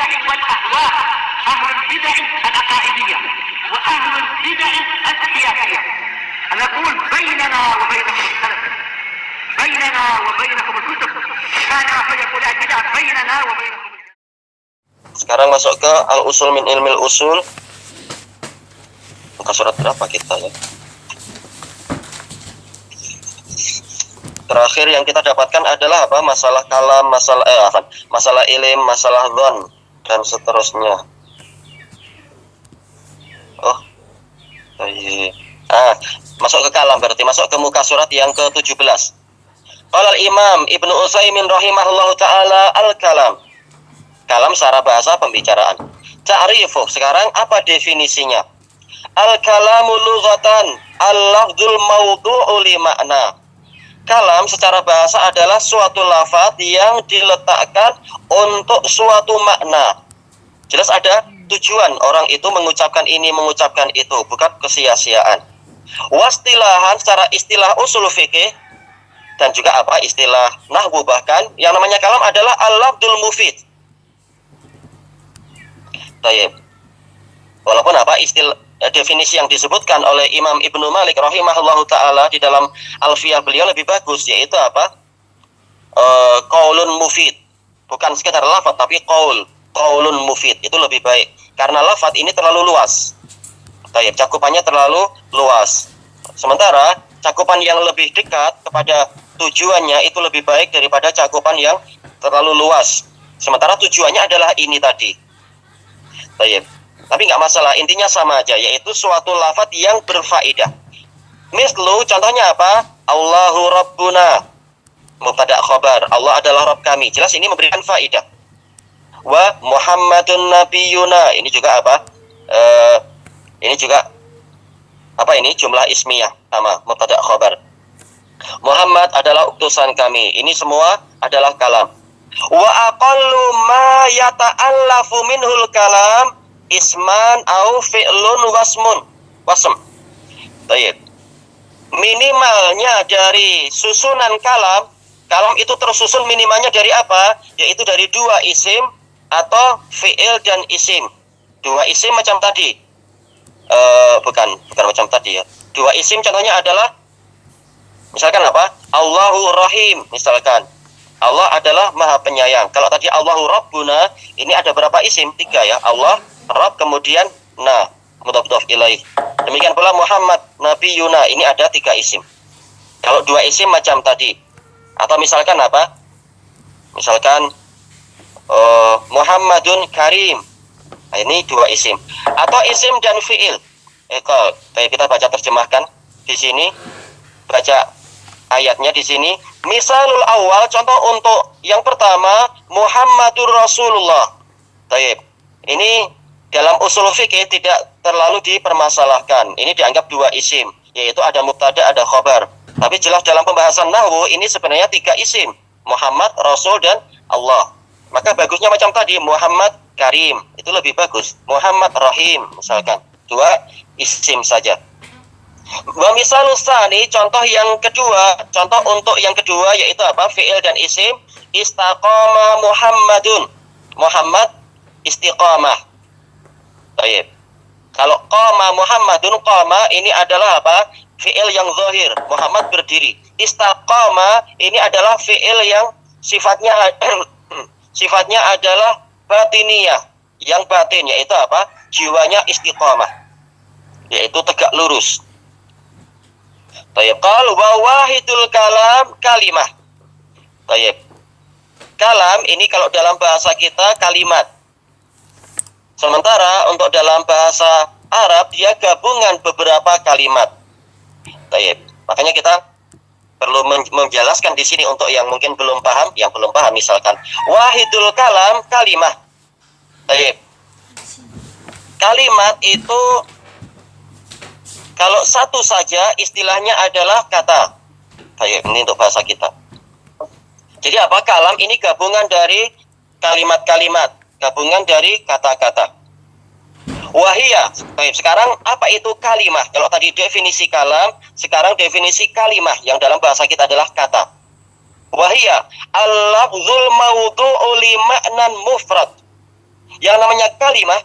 البدع والأهواء، أهل البدع العقائدية وأهل البدع السياسية. نقول بيننا وبينكم السلف، بيننا وبينكم الكتب، كان فيقول البدع بيننا وبينكم. Sekarang masuk ke Al-Usul min Ilmil Usul. Muka surat berapa kita ya? Terakhir yang kita dapatkan adalah apa? Masalah kalam, masalah ilim, masalah dhon, dan seterusnya. Oh, baik. Masuk ke kalam berarti masuk ke muka surat yang ke-17. Qala al-Imam Ibnu Utsaimin rahimahullahu taala al-kalam. Kalam secara bahasa pembicaraan. Ta'rifu, sekarang apa definisinya? Al-kalamu lughatan al-lafdzul mawdu'u li makna. Kalam secara bahasa adalah suatu lafaz yang diletakkan untuk suatu makna. Jelas ada tujuan orang itu mengucapkan ini, mengucapkan itu, bukan kesia-siaan. Wastilahan secara istilah usul fikih dan juga apa istilah nahwu, bahkan yang namanya kalam adalah al-lafdzul mufid. Baik. Walaupun apa istilah definisi yang disebutkan oleh Imam Ibnu Malik rahimahullahu taala di dalam Alfiyah beliau lebih bagus, yaitu apa? Qaulun mufid. Bukan sekedar lafaz tapi qaulun mufid. Itu lebih baik karena lafaz ini terlalu luas. Baik, cakupannya terlalu luas. Sementara cakupan yang lebih dekat kepada tujuannya itu lebih baik daripada cakupan yang terlalu luas. Sementara tujuannya adalah ini tadi. Baik. Tapi nggak masalah, intinya sama aja, yaitu suatu lafaz yang berfaedah. Mislu, contohnya apa? Allahu Rabbuna, mubtada khabar, Allah adalah Rabb kami. Jelas ini memberikan faedah. Wa Muhammadun Nabiyuna, ini juga apa? Ini juga apa ini? Jumlah ismiyah sama mubtada khabar. Muhammad adalah utusan kami. Ini semua adalah kalam. Wa aqallu ma yata'allafu minhul kalam isman au fi'lun wasm. Baik. Minimalnya dari susunan kalam itu tersusun minimalnya dari apa? Yaitu dari dua isim atau fi'il dan isim. Dua isim macam tadi. Bukan macam tadi ya. Dua isim contohnya adalah misalkan apa? Allahu Rahim, misalkan. Allah adalah Maha Penyayang. Kalau tadi Allahu Rabbuna, ini ada berapa isim? 3 ya. Allah, Rabb, kemudian mudhaf ilaih. Demikian pula Muhammad Nabiyuna, ini ada 3 isim. Kalau 2 isim macam tadi. Atau misalkan apa? Misalkan Muhammadun Karim. Nah, ini 2 isim. Atau isim dan fi'il. Kalau kita baca terjemahkan di sini, baca ayatnya di sini. Misalul awal, contoh untuk yang pertama Muhammadur Rasulullah. Baik. Ini dalam usul fikih tidak terlalu dipermasalahkan. Ini dianggap 2 isim, yaitu ada mubtada, ada khabar. Tapi jelas dalam pembahasan nahwu ini sebenarnya 3 isim, Muhammad, Rasul, dan Allah. Maka bagusnya macam tadi, Muhammad Karim, itu lebih bagus. Muhammad Rahim, misalkan 2 isim saja. Wa misalus tsani, contoh yang kedua, contoh untuk yang kedua yaitu apa? Fi'il dan isim. Istaqama Muhammadun. Muhammad istiqamah. Baik. Kalau qama Muhammadun, qama ini adalah apa? Fi'il yang zahir. Muhammad berdiri. Istaqama ini adalah fi'il yang sifatnya adalah batiniyah. Yang batin yaitu apa? Jiwanya istiqamah. Yaitu tegak lurus. Tayyib. Qal wa wahidul kalam kalimah. Tayyib. Kalam ini kalau dalam bahasa kita kalimat. Sementara untuk dalam bahasa Arab dia gabungan beberapa kalimat. Tayyib. Makanya kita perlu menjelaskan di sini untuk yang mungkin belum paham, misalkan wahidul kalam kalimah. Tayyib. Kalimat itu kalau satu saja istilahnya adalah kata. Baik, ini untuk bahasa kita. Jadi apa? Kalam ini gabungan dari kalimat-kalimat, gabungan dari kata-kata. Wahia. Baik, sekarang apa itu kalimah? Kalau tadi definisi kalam, sekarang definisi kalimah yang dalam bahasa kita adalah kata. Wahia al-lafzul mawdu'u li ma'nan mufrad. Yang namanya kalimah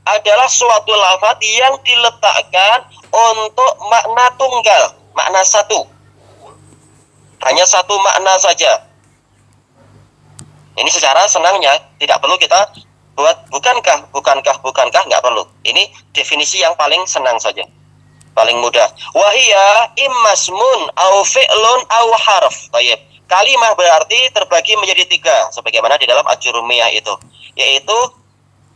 adalah suatu lafaz yang diletakkan untuk makna tunggal, makna satu. Hanya satu makna saja. Ini secara senangnya, tidak perlu kita buat bukankah, nggak perlu. Ini definisi yang paling senang saja, paling mudah. Wahia immasmun au fi'lun au harf. Baik. Kalimah berarti terbagi menjadi 3, sebagaimana di dalam Ajurumiyah itu, yaitu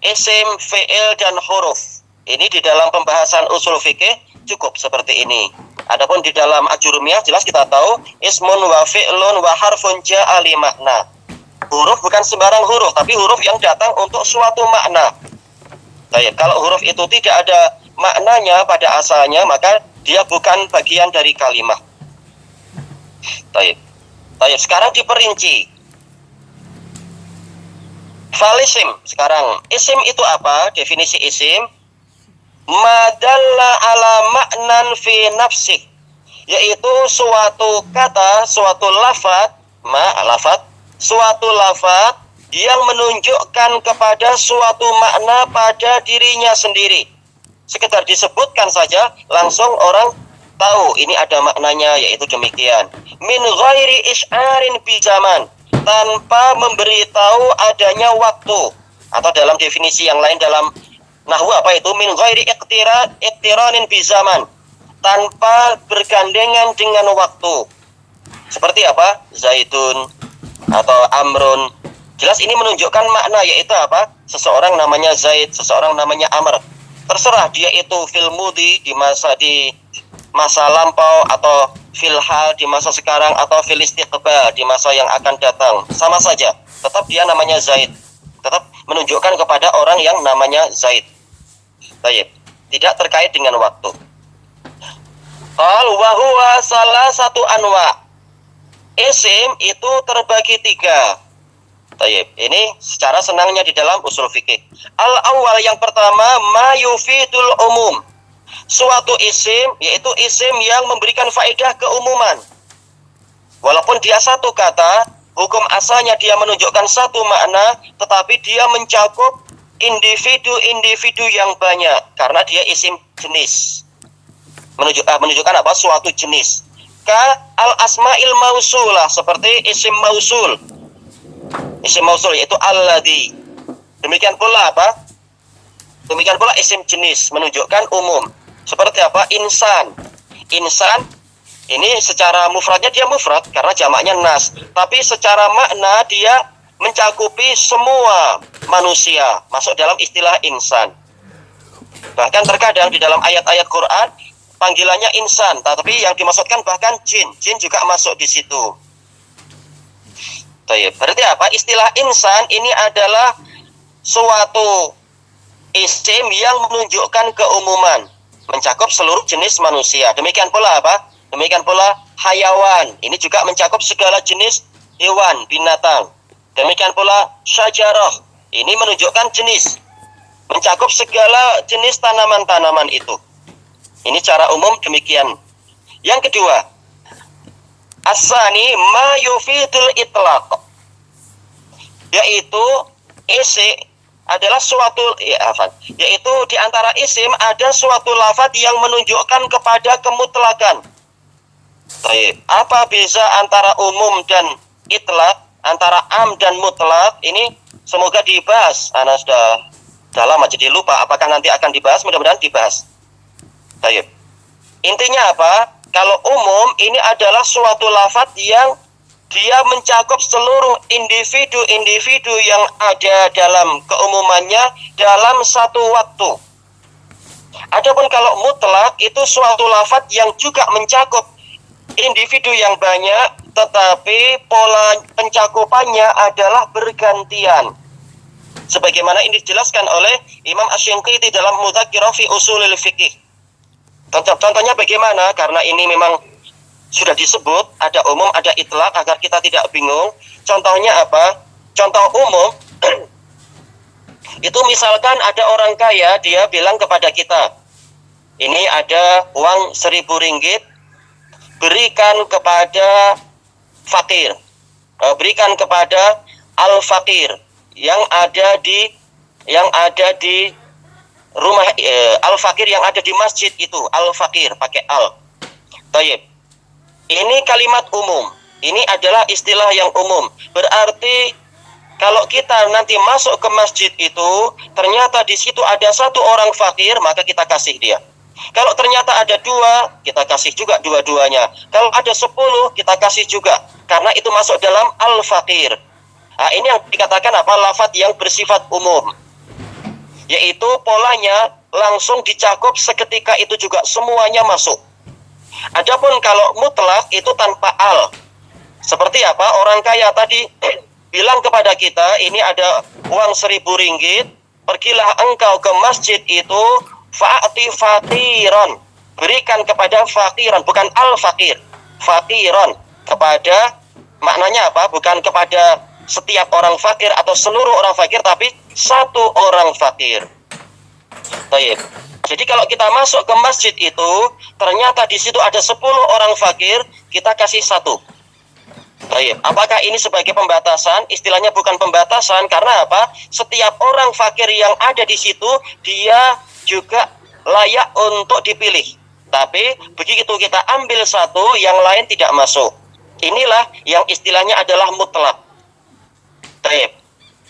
isim, fi'il, dan huruf. Ini di dalam pembahasan usul fikih cukup seperti ini. Adapun di dalam Ajurumiyah jelas kita tahu ismun wa fi'lun wa harfun ja'a li makna. Huruf bukan sembarang huruf, tapi huruf yang datang untuk suatu makna. Baik, kalau huruf itu tidak ada maknanya pada asalnya, maka dia bukan bagian dari kalimah. Baik. Baik, sekarang diperinci. Falisim, sekarang isim itu apa? Definisi isim, madalla ala maknan fi nafsih, yaitu suatu kata, suatu lafaz, suatu lafaz yang menunjukkan kepada suatu makna pada dirinya sendiri. Sekedar disebutkan saja, langsung orang tahu ini ada maknanya, yaitu demikian. Min ghairi isy'arin bi zaman, tanpa memberitahu adanya waktu. Atau dalam definisi yang lain dalam nahwu apa itu? Min ghairi iqtiranin bi zaman, tanpa bergandengan dengan waktu. Seperti apa? Zaidun atau Amrun. Jelas ini menunjukkan makna, yaitu apa? Seseorang namanya Zaid, seseorang namanya Amr. Terserah dia itu fil mudi, di masa lampau, atau fil hal, di masa sekarang, atau fil istiqbal, di masa yang akan datang. Sama saja, tetap dia namanya Zaid. Tetap menunjukkan kepada orang yang namanya Zaid. Baik, tidak terkait dengan waktu. Qal wa huwa salah satu anwa. Isim itu terbagi 3. Baik, ini secara senangnya di dalam usul fikih. Al-awwal, yang pertama, ma yufidul umum. Suatu isim, yaitu isim yang memberikan faedah keumuman. Walaupun dia satu kata, hukum asalnya dia menunjukkan satu makna, tetapi dia mencakup individu-individu yang banyak, karena dia isim jenis. Menunjukkan apa? Suatu jenis. Ka al-asma'il mausulah, seperti isim mausul. Isim mausul yaitu alladhi. Demikian pula apa? Demikian pula isim jenis, menunjukkan umum. Seperti apa? Insan. Insan ini secara mufradnya dia mufrad karena jamaknya nas, tapi secara makna dia mencakupi semua manusia, masuk dalam istilah insan. Bahkan terkadang di dalam ayat-ayat Quran panggilannya insan, tapi yang dimaksudkan bahkan jin. Jin juga masuk di situ. Berarti apa? Istilah insan ini adalah suatu isim yang menunjukkan keumuman, mencakup seluruh jenis manusia. Demikian pula apa? Demikian pula hayawan. Ini juga mencakup segala jenis hewan, binatang. Demikian pula syajarah. Ini menunjukkan jenis, mencakup segala jenis tanaman-tanaman itu. Ini cara umum demikian. Yang kedua, asani ma yufidul itlaq, yaitu isim adalah suatu yaitu di antara isim ada suatu lafaz yang menunjukkan kepada kemutlakan. Apa beza antara umum dan itlaq, antara am dan mutlak? Ini semoga dibahas. Ana sudah lama jadi lupa apakah nanti akan dibahas, mudah-mudahan dibahas. Intinya apa? Kalau umum ini adalah suatu lafaz yang dia mencakup seluruh individu-individu yang ada dalam keumumannya dalam satu waktu. Adapun kalau mutlak itu suatu lafaz yang juga mencakup individu yang banyak, tetapi pola pencakupannya adalah bergantian. Sebagaimana ini dijelaskan oleh Imam Asy-Syanqiti dalam Mudzakkirah fi Ushulil Fiqh. Contohnya bagaimana? Karena ini memang sudah disebut, ada umum, ada itlaq, agar kita tidak bingung. Contohnya apa? Contoh umum, itu misalkan ada orang kaya, dia bilang kepada kita, ini ada uang 1.000 ringgit, berikan kepada fakir, berikan kepada al-fakir yang ada di yang ada di rumah al-fakir yang ada di masjid itu, al-fakir pakai al. Tayyib. Ini kalimat umum. Ini adalah istilah yang umum. Berarti kalau kita nanti masuk ke masjid itu, ternyata di situ ada satu orang fakir, maka kita kasih dia. Kalau ternyata ada dua, kita kasih juga dua-duanya. Kalau ada 10, kita kasih juga. Karena itu masuk dalam al-fakir. Nah, ini yang dikatakan apa? Lafadz yang bersifat umum. Yaitu polanya langsung dicakup seketika itu juga, semuanya masuk. Adapun kalau mutlak itu tanpa al. Seperti apa? Orang kaya tadi bilang kepada kita, ini ada uang 1.000 ringgit, pergilah engkau ke masjid itu, fa'ati fakiron, berikan kepada fakiron, bukan al-fakir, fakiron, kepada, maknanya apa? Bukan kepada setiap orang fakir atau seluruh orang fakir, tapi satu orang fakir. Baik. Jadi kalau kita masuk ke masjid itu, ternyata di situ ada 10 orang fakir, kita kasih satu. Baik. Apakah ini sebagai pembatasan? Istilahnya bukan pembatasan, karena apa? Setiap orang fakir yang ada di situ, dia juga layak untuk dipilih. Tapi begitu kita ambil satu, yang lain tidak masuk. Inilah yang istilahnya adalah mutlak. Baik.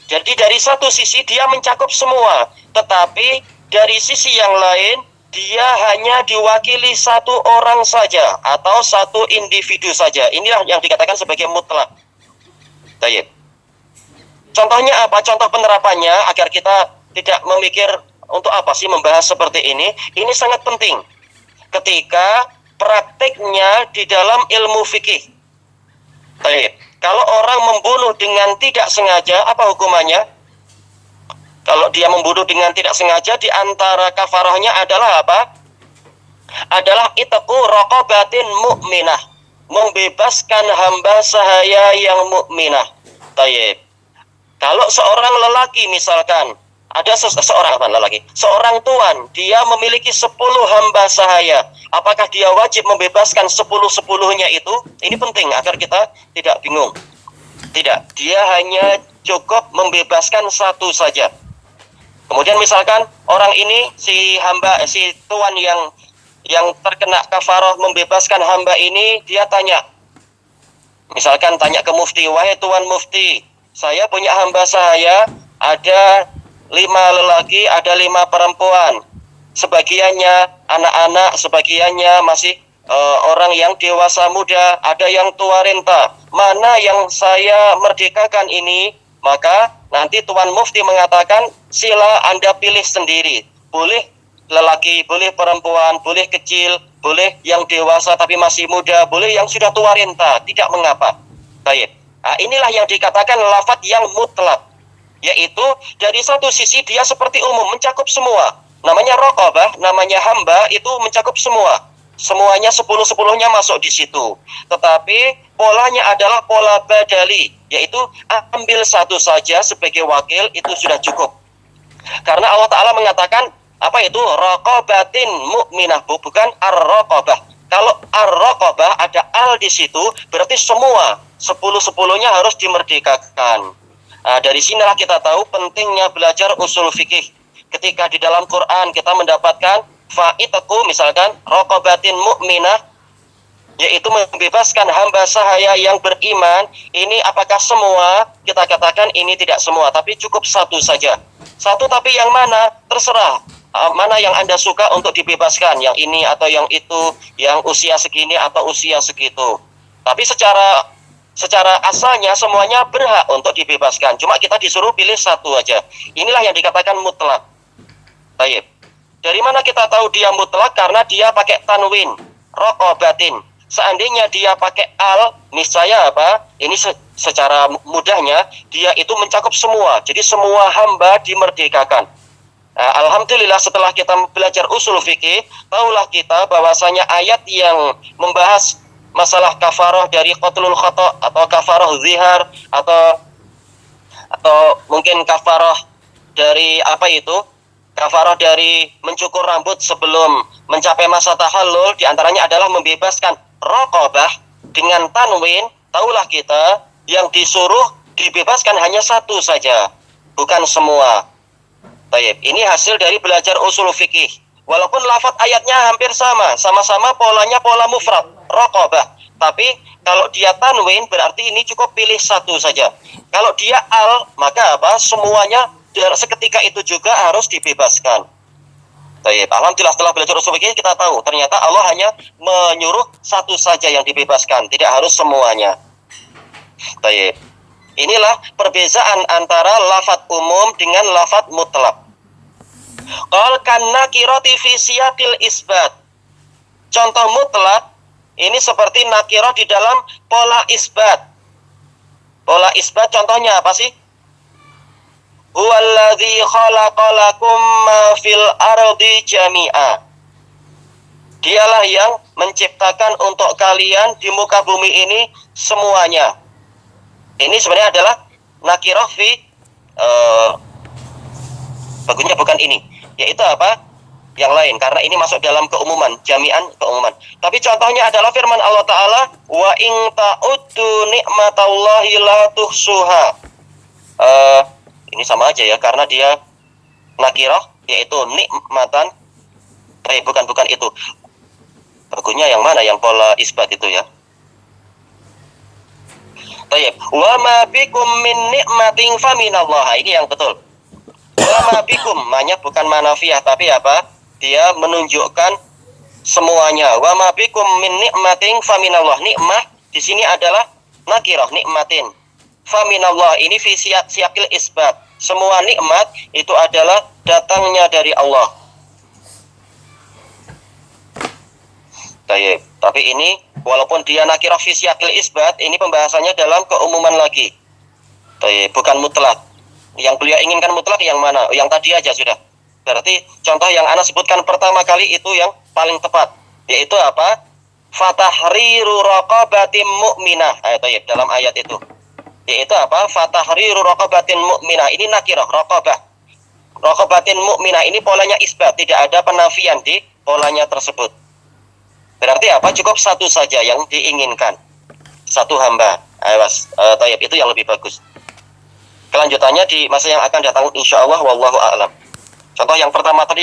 Jadi dari satu sisi dia mencakup semua, tetapi dari sisi yang lain dia hanya diwakili satu orang saja atau satu individu saja. Inilah yang dikatakan sebagai mutlak. Baik. Contohnya apa? Contoh penerapannya agar kita tidak memikir untuk apa sih membahas seperti ini. Ini sangat penting ketika prakteknya di dalam ilmu fikih. Baik. Kalau orang membunuh dengan tidak sengaja, apa hukumannya? Kalau dia membunuh dengan tidak sengaja, di antara kafarahnya adalah apa? Adalah itqu raqabatin mu'minah, membebaskan hamba sahaya yang mukminah. Tayyib. Kalau seorang lelaki misalkan, ada seorang tuan, dia memiliki 10 hamba sahaya, apakah dia wajib membebaskan 10-10-nya itu? Ini penting agar kita tidak bingung. Tidak, dia hanya cukup membebaskan satu saja. Kemudian misalkan orang ini, si tuan yang terkena kafarah membebaskan hamba ini, dia tanya, misalkan tanya ke mufti, wahai tuan mufti, saya punya hamba saya, ada 5 lelaki, ada 5 perempuan. Sebagiannya anak-anak, sebagiannya masih orang yang dewasa muda, ada yang tua renta. Mana yang saya merdekakan ini? Maka nanti tuan mufti mengatakan, sila Anda pilih sendiri. Boleh lelaki, boleh perempuan, boleh kecil, boleh yang dewasa tapi masih muda, boleh yang sudah tua renta, tidak mengapa. Baik. Nah, inilah yang dikatakan lafadz yang mutlak. Yaitu dari satu sisi dia seperti umum, mencakup semua. Namanya raqabah, namanya hamba, itu mencakup semua. Semuanya 10-10-nya masuk di situ. Tetapi polanya adalah pola badali, yaitu ambil satu saja sebagai wakil, itu sudah cukup. Karena Allah Ta'ala mengatakan, apa itu? Raqabatin mu'minah, bukan ar-raqabah. Kalau ar-raqabah ada al di situ, berarti semua 10-10-nya harus dimerdekakan. Nah, dari sinilah kita tahu pentingnya belajar usul fikih. Ketika di dalam Quran kita mendapatkan fa'itaku, misalkan raqabatin mu'minah, yaitu membebaskan hamba sahaya yang beriman. Ini apakah semua? Kita katakan ini tidak semua, tapi cukup satu saja. Satu, tapi yang mana? Terserah. Mana yang Anda suka untuk dibebaskan, yang ini atau yang itu, yang usia segini atau usia segitu. Tapi secara asalnya semuanya berhak untuk dibebaskan. Cuma kita disuruh pilih satu aja. Inilah yang dikatakan mutlak. Baik. Dari mana kita tahu dia mutlak? Karena dia pakai tanwin, raqabatin. Seandainya dia pakai al, niscaya apa? Ini secara mudahnya dia itu mencakup semua. Jadi semua hamba dimerdekakan. Nah, alhamdulillah setelah kita belajar usul fikih, tahulah kita bahwasanya ayat yang membahas masalah kafarah dari qatlul khata atau kafarah zihar atau mungkin kafarah dari apa itu? Kafarah dari mencukur rambut sebelum mencapai masa tahallul, diantaranya adalah membebaskan raqabah dengan tanwin. Tahulah kita yang disuruh dibebaskan hanya satu saja, bukan semua. Tayyib. Ini hasil dari belajar usul fikih. Walaupun lafadz ayatnya hampir sama, sama-sama polanya pola mufrad, raqabah. Tapi kalau dia tanwin berarti ini cukup pilih satu saja. Kalau dia al, maka apa? Semuanya seketika itu juga harus dibebaskan. Tayyib. Alhamdulillah setelah belajar usul fikih kita tahu ternyata Allah hanya menyuruh satu saja yang dibebaskan, tidak harus semuanya. Tayyib. Inilah perbezaan antara lafadz umum dengan lafadz mutlak. Qal kan nakirati fi siyaqil isbat. Contoh mutlak ini seperti nakirah di dalam pola isbat. Pola isbat contohnya apa sih? Huwallazi khalaqalakum ma fil ardi jami'a. Dialah yang menciptakan untuk kalian di muka bumi ini semuanya. Ini sebenarnya adalah nakirah fi bagusnya bukan ini, yaitu apa? Yang lain, karena ini masuk dalam keumuman, jami'an keumuman. Tapi contohnya adalah firman Allah Ta'ala, wa in ta'uddu ni'matallahi la tuhsuha. Ini sama aja ya, karena dia nakirah, yaitu nikmatan. Bukan itu. Bagusnya yang mana? Yang pola isbat itu ya. Tayyib. Wa ma bikum min ni'matin faminallah. Ini yang betul. Wa ma bikum, maknanya bukan manafiyah tapi apa? Dia menunjukkan semuanya. Wa ma bikum min ni'matin faminallah. Nikmah di sini adalah nakirah, nikmatin. Faminallah ini fi siyaqil isbat. Semua nikmat itu adalah datangnya dari Allah. Tayyib. Tapi ini walaupun dia nakirah fi siyaqil isbat, ini pembahasannya dalam keumuman lagi. Tayyib, bukan mutlak. Yang beliau inginkan mutlak yang mana? Yang tadi aja sudah. Berarti contoh yang ana sebutkan pertama kali itu yang paling tepat, yaitu apa? Fatahriru raqabatin mu'minah. Tayyib, dalam ayat itu. Yaitu apa? Fatahriru raqabatin mu'minah. Ini nakirah, raqabah. Raqabatin mu'minah ini polanya isbat, tidak ada penafian di polanya tersebut. Berarti apa? Cukup satu saja yang diinginkan. Satu hamba. Tayyib, itu yang lebih bagus. Kelanjutannya di masa yang akan datang insyaallah wallahu a'lam. Contoh yang pertama tadi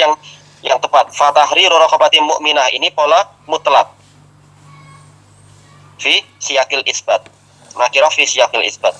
yang tepat, fatahriru raqabatin mu'minah ini pola mutlak. Fi siyaqil isbat. Nakirah fi siyaqil isbat.